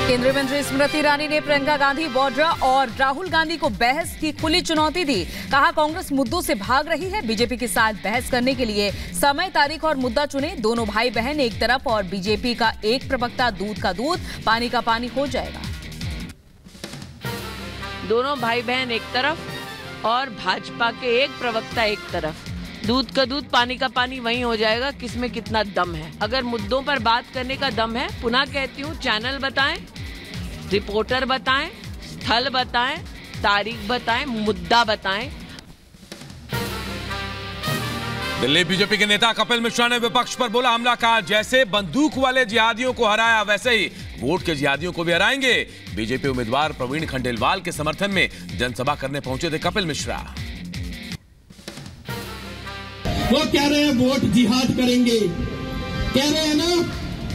केंद्रीय मंत्री स्मृति ईरानी ने प्रियंका गांधी वाड्रा और राहुल गांधी को बहस की खुली चुनौती दी। कहा, कांग्रेस मुद्दों से भाग रही है, बीजेपी के साथ बहस करने के लिए समय, तारीख और मुद्दा चुने। दोनों भाई बहन एक तरफ और बीजेपी का एक प्रवक्ता, दूध का दूध पानी का पानी हो जाएगा। दोनों भाई बहन एक तरफ और भाजपा के एक प्रवक्ता एक तरफ, दूध का दूध पानी का पानी वहीं हो जाएगा। किसमें कितना दम है? अगर मुद्दों पर बात करने का दम है, पुनः कहती हूँ, चैनल बताएं, रिपोर्टर बताएं, स्थल बताएं, तारीख बताएं, मुद्दा बताएं। दिल्ली बीजेपी के नेता कपिल मिश्रा ने विपक्ष पर बोला हमला। कहा, जैसे बंदूक वाले जिहादियों को हराया वैसे ही वोट के जिहादियों को भी हराएंगे। बीजेपी उम्मीदवार प्रवीण खंडेलवाल के समर्थन में जनसभा करने पहुंचे थे कपिल मिश्रा। वो कह रहे हैं वोट जिहाद करेंगे, कह रहे हैं ना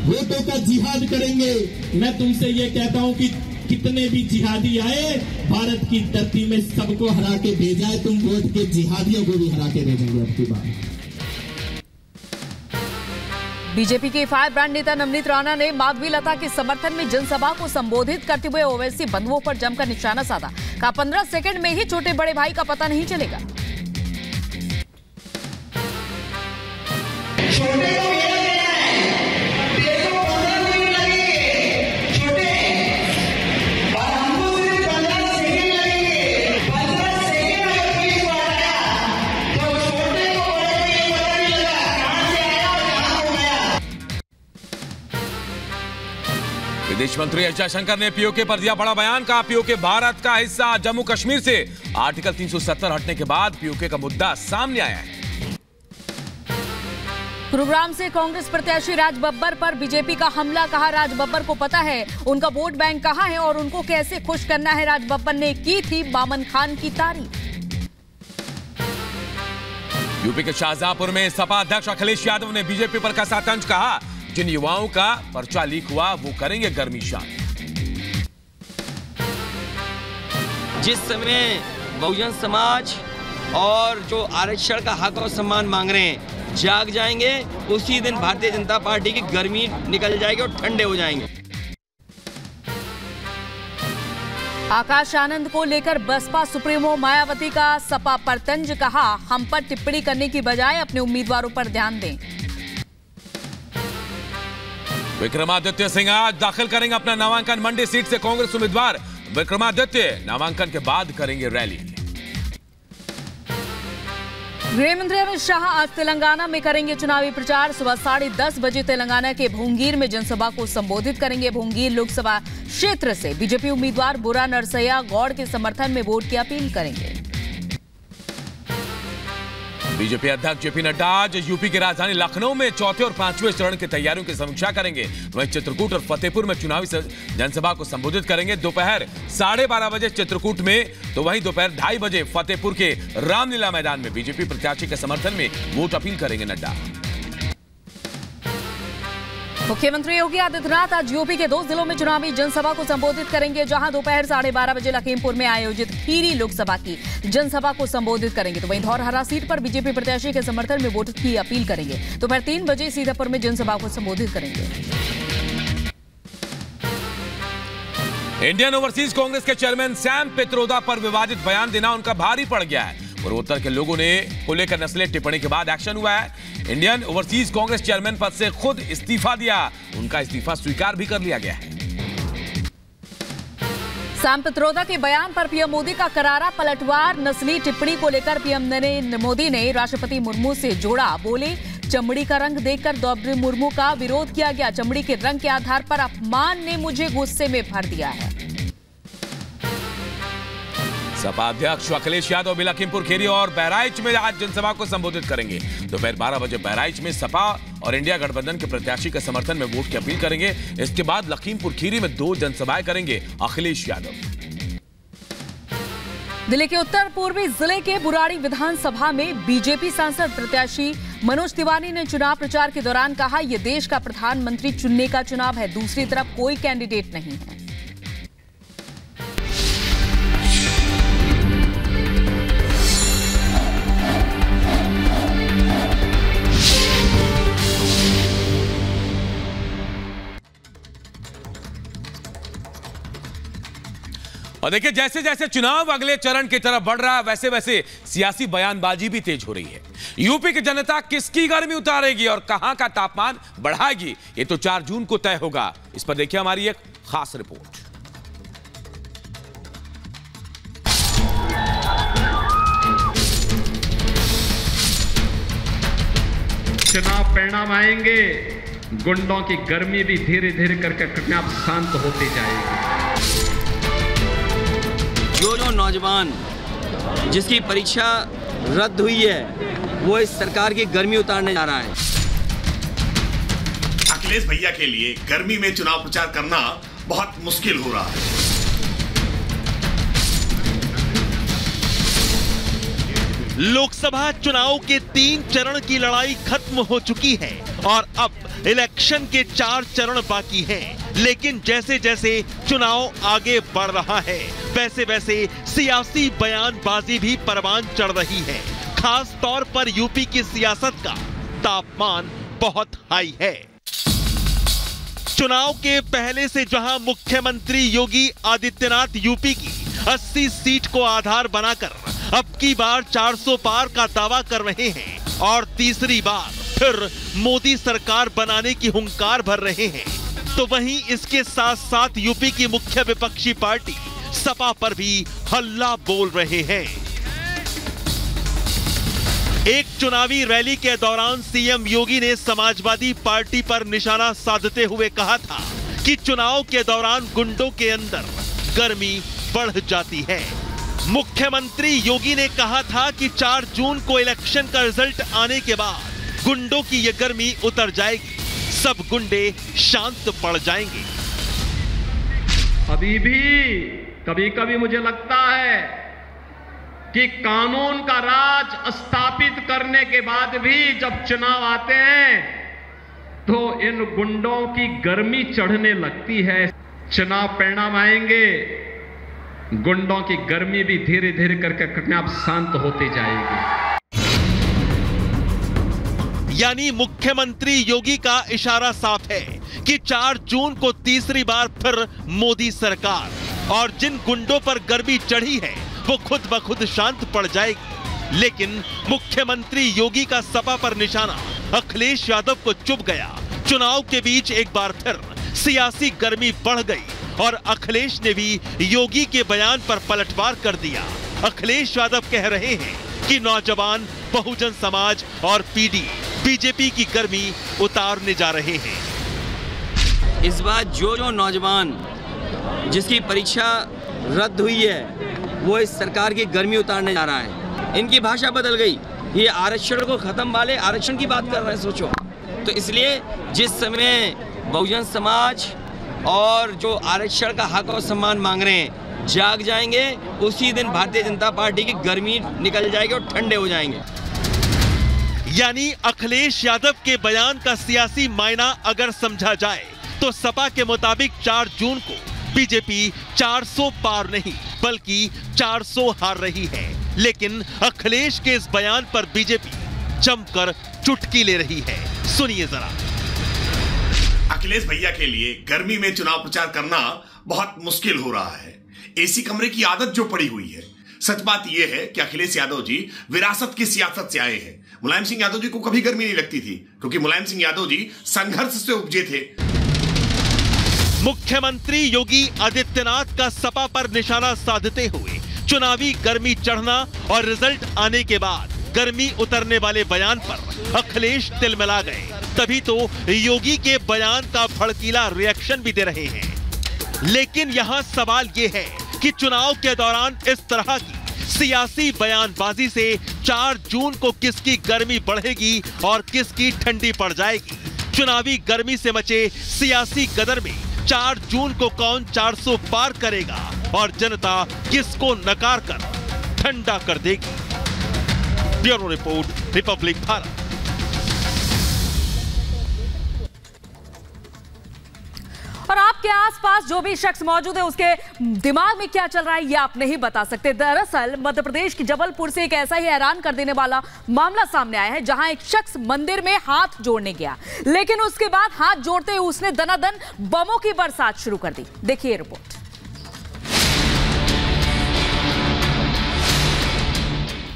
वोटों का जिहाद करेंगे। मैं तुमसे ये कहता हूं कि कितने भी जिहादी आए, भारत की धरती में सबको हरा के भेजा है, तुम वोट के जिहादियों को भी हरा के भेजेंगे अब की बार। बीजेपी के फायर ब्रांड नेता नवनीत राणा ने माधवी लता के समर्थन में जनसभा को संबोधित करते हुए ओवैसी बंधुओं पर जमकर निशाना साधा। कहा, 15 सेकंड में ही छोटे बड़े भाई का पता नहीं चलेगा। छोटे को मेरा कहना है, तेरे को 15 मिनट लगेंगे छोटे, और हमको सिर्फ 15 सेकंड लगेंगे। 15 सेकंड में पुलिस को हटाया तो छोटे को बड़े को ये पता नहीं लगा कहां से आया और कहां हो गया। विदेश मंत्री एस जयशंकर ने पीओके पर दिया बड़ा बयान। कहा, पीओके भारत का हिस्सा। जम्मू कश्मीर से आर्टिकल 370 हटने के बाद पीओके का मुद्दा सामने आया है। गुरुग्राम से कांग्रेस प्रत्याशी राज बब्बर पर बीजेपी का हमला। कहा, राज बब्बर को पता है उनका वोट बैंक कहां है और उनको कैसे खुश करना है। राज बब्बर ने की थी बामन खान की तारीफ। यूपी के शाहजहांपुर में सपा अध्यक्ष अखिलेश यादव ने बीजेपी पर कसा तंज। कहा, जिन युवाओं का पर्चा लीक हुआ वो करेंगे गर्मी शांत। जिस समय बहुजन समाज और जो आरक्षण का हक और सम्मान मांग रहे हैं जाग जाएंगे, उसी दिन भारतीय जनता पार्टी की गर्मी निकल जाएगी और ठंडे हो जाएंगे। आकाश आनंद को लेकर बसपा सुप्रीमो मायावती का सपा पर तंज। कहा, हम पर टिप्पणी करने की बजाय अपने उम्मीदवारों पर ध्यान दें। विक्रमादित्य सिंह आज दाखिल करेंगे अपना नामांकन। मंडी सीट से कांग्रेस उम्मीदवार विक्रमादित्य नामांकन के बाद करेंगे रैली। गृह मंत्री अमित शाह आज तेलंगाना में करेंगे चुनावी प्रचार। सुबह 10:30 बजे तेलंगाना के भूंगीर में जनसभा को संबोधित करेंगे। भूंगीर लोकसभा क्षेत्र से बीजेपी उम्मीदवार बुरा नरसैया गौड़ के समर्थन में वोट की अपील करेंगे। बीजेपी अध्यक्ष जेपी नड्डा आज यूपी की राजधानी लखनऊ में चौथे और 5वें चरण की तैयारियों की समीक्षा करेंगे। वहीं चित्रकूट और फतेहपुर में चुनावी जनसभा को संबोधित करेंगे। दोपहर 12:30 बजे चित्रकूट में, तो वहीं दोपहर 2:30 बजे फतेहपुर के रामलीला मैदान में बीजेपी प्रत्याशी के समर्थन में वोट अपील करेंगे नड्डा। मुख्यमंत्री योगी आदित्यनाथ आज यूपी के 2 जिलों में चुनावी जनसभा को संबोधित करेंगे। जहां दोपहर 12:30 बजे लखीमपुर में आयोजित खीरी लोकसभा की जनसभा को संबोधित करेंगे, तो वहीं धौरहरा सीट पर बीजेपी प्रत्याशी के समर्थन में वोट की अपील करेंगे। दोपहर 3 बजे सीतापुर में जनसभा को संबोधित करेंगे। इंडियन ओवरसीज कांग्रेस के चेयरमैन सैम पित्रोदा पर विवादित बयान देना उनका भारी पड़ गया है। पूर्वोत्तर के लोगों ने को लेकर नस्लीय टिप्पणी के बाद एक्शन हुआ है। इंडियन ओवरसीज कांग्रेस चेयरमैन पद से खुद इस्तीफा दिया। उनका इस्तीफा स्वीकार भी कर लिया गया है। सैम पित्रोदा के बयान पर पीएम मोदी का करारा पलटवार। नस्ली टिप्पणी को लेकर पीएम नरेंद्र मोदी ने राष्ट्रपति मुर्मू से जोड़ा। बोले, चमड़ी का रंग देखकर द्रौपदी मुर्मू का विरोध किया गया। चमड़ी के रंग के आधार पर अपमान ने मुझे गुस्से में भर दिया है। सपा अध्यक्ष अखिलेश यादव भी लखीमपुर खीरी और बहराइच में आज जनसभा को संबोधित करेंगे। दोपहर 12 बजे बहराइच में सपा और इंडिया गठबंधन के प्रत्याशी के समर्थन में वोट की अपील करेंगे। इसके बाद लखीमपुर खीरी में 2 जनसभाएं करेंगे अखिलेश यादव। दिल्ली के उत्तर पूर्वी जिले के बुराड़ी विधानसभा में बीजेपी सांसद प्रत्याशी मनोज तिवारी ने चुनाव प्रचार के दौरान कहा, यह देश का प्रधानमंत्री चुनने का चुनाव है, दूसरी तरफ कोई कैंडिडेट नहीं है। और देखिए जैसे जैसे चुनाव अगले चरण की तरफ बढ़ रहा है वैसे वैसे सियासी बयानबाजी भी तेज हो रही है। यूपी की जनता किसकी गर्मी उतारेगी और कहां का तापमान बढ़ाएगी, ये तो 4 जून को तय होगा। इस पर देखिए हमारी एक खास रिपोर्ट। चुनाव परिणाम आएंगे, गुंडों की गर्मी भी धीरे धीरे करके अपने आप शांत होती जाएगी। जो नौजवान जिसकी परीक्षा रद्द हुई है वो इस सरकार की गर्मी उतारने जा रहा है। अखिलेश भैया के लिए गर्मी में चुनाव प्रचार करना बहुत मुश्किल हो रहा है। लोकसभा चुनाव के 3 चरण की लड़ाई खत्म हो चुकी है और अब इलेक्शन के 4 चरण बाकी हैं। लेकिन जैसे जैसे चुनाव आगे बढ़ रहा है वैसे वैसे सियासी बयानबाजी भी परवान चढ़ रही है। खास तौर पर यूपी की सियासत का तापमान बहुत हाई है। चुनाव के पहले से जहां मुख्यमंत्री योगी आदित्यनाथ यूपी की 80 सीट को आधार बनाकर अब की बार 400 पार का दावा कर रहे हैं और तीसरी बार फिर मोदी सरकार बनाने की हुंकार भर रहे हैं, तो वहीं इसके साथ साथ यूपी की मुख्य विपक्षी पार्टी सपा पर भी हल्ला बोल रहे हैं। एक चुनावी रैली के दौरान सीएम योगी ने समाजवादी पार्टी पर निशाना साधते हुए कहा था कि चुनाव के दौरान गुंडों के अंदर गर्मी बढ़ जाती है। मुख्यमंत्री योगी ने कहा था कि 4 जून को इलेक्शन का रिजल्ट आने के बाद गुंडों की ये गर्मी उतर जाएगी, सब गुंडे शांत पड़ जाएंगे। अभी भी कभी कभी मुझे लगता है कि कानून का राज स्थापित करने के बाद भी जब चुनाव आते हैं तो इन गुंडों की गर्मी चढ़ने लगती है। चुनाव परिणाम आएंगे, गुंडों की गर्मी भी धीरे धीरे करके अपने आप शांत होती जाएगी। यानी मुख्यमंत्री योगी का इशारा साफ है कि 4 जून को तीसरी बार फिर मोदी सरकार, और जिन गुंडों पर गर्मी चढ़ी है वो खुद ब खुद शांत पड़ जाएगी। लेकिन मुख्यमंत्री योगी का सपा पर निशाना अखिलेश यादव को चुभ गया। चुनाव के बीच एक बार फिर सियासी गर्मी बढ़ गई और अखिलेश ने भी योगी के बयान पर पलटवार कर दिया। अखिलेश यादव कह रहे हैं कि नौजवान बहुजन समाज और पीडी बीजेपी की गर्मी उतारने जा रहे हैं। इस बार जो नौजवान जिसकी परीक्षा रद्द हुई है वो इस सरकार की गर्मी उतारने जा रहा है। इनकी भाषा बदल गई, ये आरक्षण को खत्म वाले आरक्षण की बात कर रहे हैं। सोचो, तो इसलिए जिस समय बहुजन समाज और जो आरक्षण का हक और सम्मान मांग रहे हैं जाग जाएंगे, उसी दिन भारतीय जनता पार्टी की गर्मी निकल जाएगी और ठंडे हो जाएंगे। यानी अखिलेश यादव के बयान का सियासी मायना अगर समझा जाए तो सपा के मुताबिक 4 जून को बीजेपी 400 पार नहीं बल्कि 400 हार रही है। लेकिन अखिलेश के इस बयान पर बीजेपी जमकर चुटकी ले रही है। सुनिए जरा। अखिलेश भैया के लिए गर्मी में चुनाव प्रचार करना बहुत मुश्किल हो रहा है। एसी कमरे की आदत जो पड़ी हुई है। सच बात यह है कि अखिलेश यादव जी विरासत की सियासत से आए हैं। मुलायम सिंह यादव जी को कभी गर्मी नहीं लगती थी क्योंकि मुलायम सिंह यादव जी संघर्ष से उपजे थे। मुख्यमंत्री योगी आदित्यनाथ का सपा पर निशाना साधते हुए चुनावी गर्मी चढ़ना और रिजल्ट आने के बाद गर्मी उतरने वाले बयान पर अखिलेश तिलमिला गए। तभी तो योगी के बयान का भड़कीला रिएक्शन भी दे रहे हैं। लेकिन यहां सवाल यह है कि चुनाव के दौरान इस तरह की सियासी बयानबाजी से 4 जून को किसकी गर्मी बढ़ेगी और किसकी ठंडी पड़ जाएगी। चुनावी गर्मी से मचे सियासी गदर में 4 जून को कौन 400 पार करेगा और जनता किसको नकार कर ठंडा कर देगी। Bureau report, Republic Bharat. और आपके आसपास जो भी शख्स मौजूद है उसके दिमाग में क्या चल रहा है ये आप नहीं बता सकते। दरअसल मध्य प्रदेश की जबलपुर से एक ऐसा ही हैरान कर देने वाला मामला सामने आया है जहां एक शख्स मंदिर में हाथ जोड़ने गया, लेकिन उसके बाद हाथ जोड़ते हुए उसने दनादन बमों की बरसात शुरू कर दी। देखिए रिपोर्ट।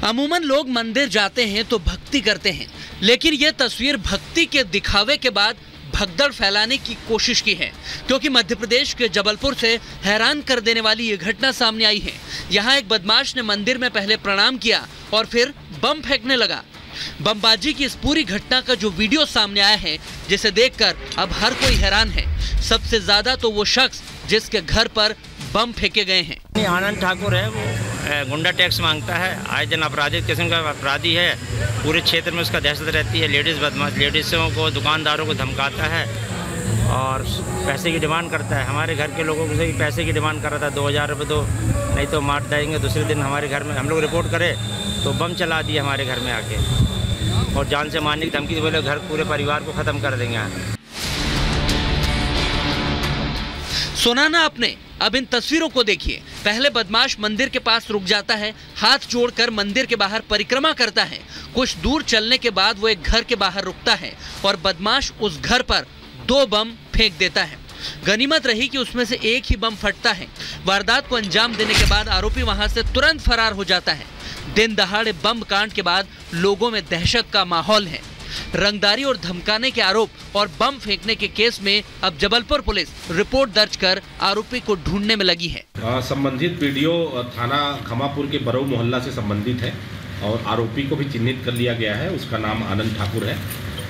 अमूमन लोग मंदिर जाते हैं तो भक्ति करते हैं, लेकिन यह तस्वीर भक्ति के दिखावे के बाद भगदड़ फैलाने की कोशिश की है, क्योंकि मध्य प्रदेश के जबलपुर से हैरान कर देने वाली ये घटना सामने आई है। यहाँ एक बदमाश ने मंदिर में पहले प्रणाम किया और फिर बम फेंकने लगा। बमबाजी की इस पूरी घटना का जो वीडियो सामने आया है, जिसे देखकर अब हर कोई हैरान है। सबसे ज्यादा तो वो शख्स जिसके घर पर बम फेंके गए हैं। आनंद ठाकुर है, वो गुंडा टैक्स मांगता है, आए दिन अपराधिक किस्म का अपराधी है। पूरे क्षेत्र में उसका दहशत रहती है। लेडीज़ बदमाश, लेडीज़ों को, दुकानदारों को धमकाता है और पैसे की डिमांड करता है। हमारे घर के लोगों से पैसे की डिमांड कर रहा था, 2000 रुपये दो, नहीं तो मार देंगे। दूसरे दिन हमारे घर में हम लोग रिपोर्ट करें तो बम चला दिए हमारे घर में आके और जान से मारने की धमकी से बोले घर पूरे परिवार को ख़त्म कर देंगे। सुना ना आपने, अब इन तस्वीरों को देखिए। पहले बदमाश मंदिर के पास रुक जाता है, हाथ जोड़कर मंदिर के बाहर परिक्रमा करता है। कुछ दूर चलने के बाद वो एक घर के बाहर रुकता है और बदमाश उस घर पर 2 बम फेंक देता है। गनीमत रही कि उसमें से एक ही बम फटता है। वारदात को अंजाम देने के बाद आरोपी वहां से तुरंत फरार हो जाता है। दिन दहाड़े बम कांड के बाद लोगों में दहशत का माहौल है। रंगदारी और धमकाने के आरोप और बम फेंकने के केस में अब जबलपुर पुलिस रिपोर्ट दर्ज कर आरोपी को ढूंढने में लगी है। संबंधित वीडियो थाना खमापुर के बरऊ मोहल्ला से संबंधित है और आरोपी को भी चिन्हित कर लिया गया है। उसका नाम आनंद ठाकुर है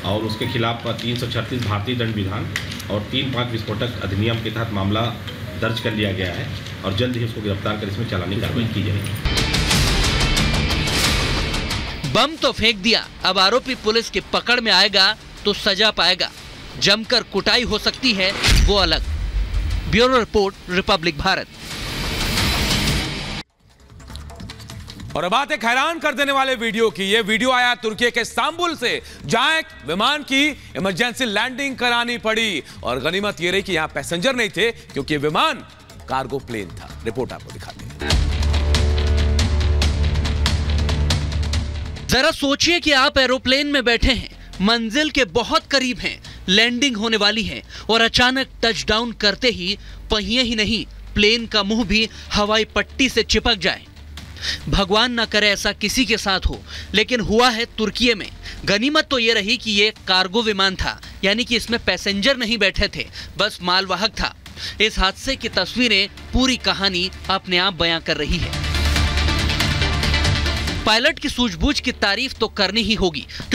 और उसके खिलाफ 336 भारतीय दंड विधान और 3-5 विस्फोटक अधिनियम के तहत मामला दर्ज कर लिया गया है और जल्द ही उसको गिरफ्तार कर इसमें चालानी कार्रवाई की जाएगी। बम तो फेंक दिया, अब आरोपी पुलिस की पकड़ में आएगा तो सजा पाएगा। जमकर कुटाई हो सकती है वो अलग। Bureau report, Republic Bharat. और अब बात एक हैरान कर देने वाले वीडियो की। यह वीडियो आया तुर्की के इस्तांबुल से, जहां एक विमान की इमरजेंसी लैंडिंग करानी पड़ी और गनीमत यह रही कि यहां पैसेंजर नहीं थे, क्योंकि विमान कार्गो प्लेन था। रिपोर्ट आपको दिखाते हैं। जरा सोचिए कि आप एरोप्लेन में बैठे हैं, मंजिल के बहुत करीब हैं, लैंडिंग होने वाली है और अचानक टचडाउन करते ही पहिए ही नहीं, प्लेन का मुंह भी हवाई पट्टी से चिपक जाए। भगवान ना करे ऐसा किसी के साथ हो, लेकिन हुआ है तुर्की में। गनीमत तो ये रही कि ये कार्गो विमान था, यानी कि इसमें पैसेंजर नहीं बैठे थे, बस मालवाहक था। इस हादसे की तस्वीरें पूरी कहानी अपने आप बयां कर रही है। पायलट की सूझबूझ की तारीफ तो करनी ही होगी।